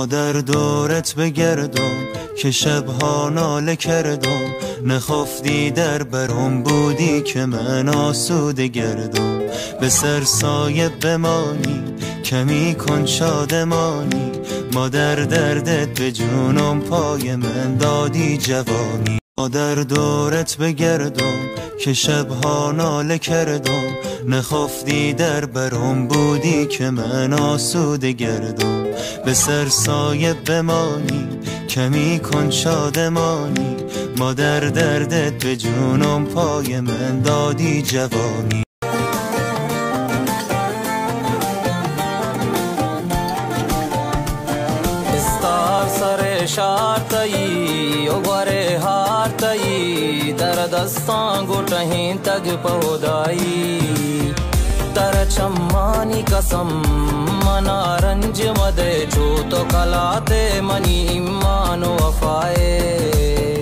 در دورت بگردم که شبها ناله کردم، نخفتی در برم بودی که من آسوده گردم. به سر سایه بمانی کمی کن شادمانی، ما در دردت به جونم پای من دادی جوانی. در دورت بگردم که شبها ناله کردم، نخفتی در برم بودی که من آسوده گردم. به سر سایه بمانی کمی کن شادمانی، ما در دردت به جونم پای من دادی جوانی. استار سر شارتایی اوگواره هارتایی، در دستان گوٹہیں تگ پہودائی. در چمانی قسم منا رنج مدے جو تو کلاتے منی ایمان و وفائے.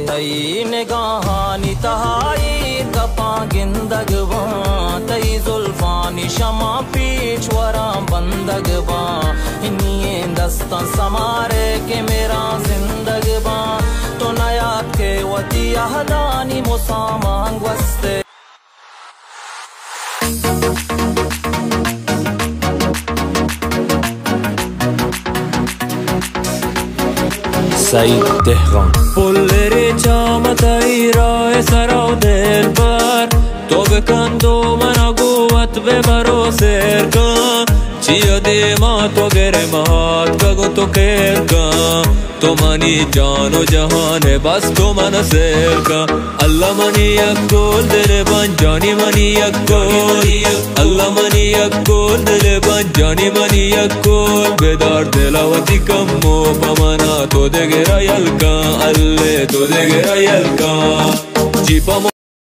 تئی نگاہانی تہائی کپاں گندگواں، تئی زلفانی شمع پیچ وراں بندگواں. انہیں دستان سمارے کہ میرا زندگواں، تو نیاد کے وطی اہدانی مسامانگ وستے. سعید دهقان. پلری چامتایی راه سراو دل بر، تو بکندو من قوت ببرو سر کن. چیا دیما تو گره مهات کگو تو کر کن، تو منی جان و جهان بس تو من سر کن. اللہ منی یک گل دل بن جانی منی یک گل، اللہ منی یک گل دل بن جانی منی یک گل. بیدار دلاوتی کمو پمنا تو دگرا یلکن، اللہ تو دگرا یلکن.